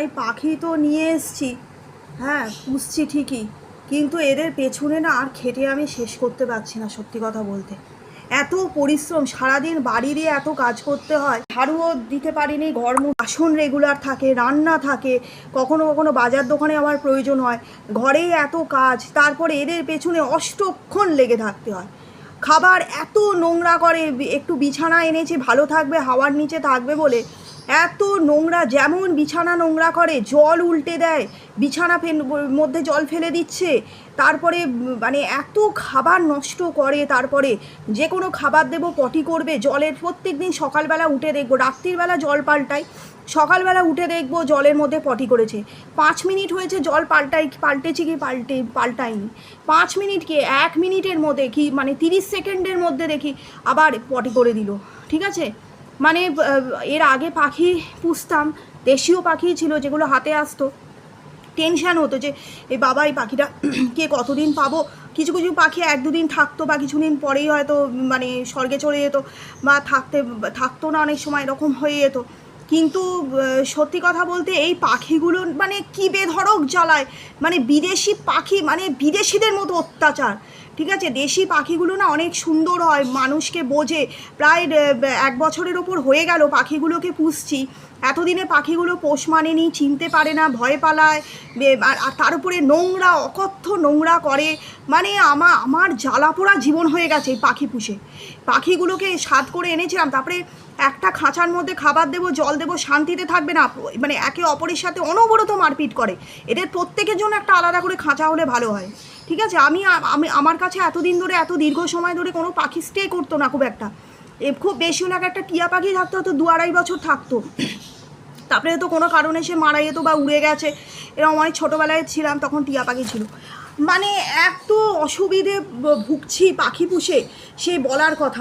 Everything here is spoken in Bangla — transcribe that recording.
ভাই পাখি তো নিয়ে এসছি, হ্যাঁ পুষছি ঠিকই, কিন্তু এদের পেছনে না আর খেটে আমি শেষ করতে পারছি না। সত্যি কথা বলতে এত পরিশ্রম, সারাদিন বাড়িরই এত কাজ করতে হয়, ঝাড়ুও দিতে পারিনি, ঘর বাসন রেগুলার থাকে, রান্না থাকে, কখনো কখনো বাজার দোকানে আমার প্রয়োজন হয়, ঘরেই এত কাজ, তারপরে এদের পেছনে অষ্টক্ষণ লেগে থাকতে হয়। খাবার এত নোংরা করে, একটু বিছানা এনেছি ভালো থাকবে, হাওয়ার নিচে থাকবে বলে এত নোংরা, যেমন বিছানা নোংরা করে, জল উল্টে দেয়, বিছানা মধ্যে জল ফেলে দিচ্ছে, তারপরে মানে এত খাবার নষ্ট করে, তারপরে যে কোনো খাবার দেবো পটি করবে, জলের প্রত্যেক দিন সকালবেলা উঠে দেখবো, রাত্রিবেলা জল পাল্টাই, সকালবেলা উঠে দেখবো জলের মধ্যে পটি করেছে, 5 মিনিট হয়েছে জল পাল্টেছি কি পাল্টায়নি, 5 মিনিট কি 1 মিনিটের মধ্যে কি মানে 30 সেকেন্ডের মধ্যে দেখি আবার পটি করে দিল। ঠিক আছে, মানে এর আগে পাখি পুষতাম, দেশীয় পাখি ছিল যেগুলো হাতে আসতো, টেনশান হতো যে এই বাবা এই পাখিটা কে কতদিন পাবো। কিছু কিছু পাখি 1-2 দিন থাকতো বা কিছুদিন পরেই হয়তো মানে স্বর্গে চলে যেত, বা থাকতো না, অনেক সময় এরকম হয়ে যেত। কিন্তু সত্যি কথা বলতে এই পাখিগুলো মানে কী বেধড়ক জ্বালায়, মানে বিদেশি পাখি, মানে বিদেশিদের মতো অত্যাচার। ঠিক আছে, দেশি পাখিগুলো না অনেক সুন্দর হয়, মানুষকে বোঝে। প্রায় 1 বছরের ওপর হয়ে গেল পাখিগুলোকে পুষছি, এতদিনে পাখিগুলো পোষ মানেনি, চিনতে পারে না, ভয় পালায়, আর তার উপরে নোংরা, অকথ্য নোংরা করে, মানে আমার জ্বালাপোড়া জীবন হয়ে গেছে এই পাখি পুষে। পাখিগুলোকে সাধ করে এনেছিলাম, তারপরে একটা খাঁচার মধ্যে খাবার দেবো, জল দেবো, শান্তিতে থাকবে না, মানে একে অপরের সাথে অনবরত মারপিট করে। এদের প্রত্যেকের জন্য একটা আলাদা করে খাঁচা হলে ভালো হয়। ঠিক আছে, আমি আমার কাছে এতদিন ধরে, এত দীর্ঘ সময় ধরে কোনো পাখি স্টে করতো না খুব একটা, খুব বেশি হলে একটা টিয়া পাখি থাকতো, হয়তো 2-2.5 বছর থাকতো, তারপরে তো কোনো কারণে সে মারা যেত বা উড়ে গেছে। এরকম অনেক ছোটোবেলায় ছিলাম তখন টিয়া পাখি ছিল। মানে এত অসুবিধে ভুগছি পাখি পুষে, সে বলার কথা না।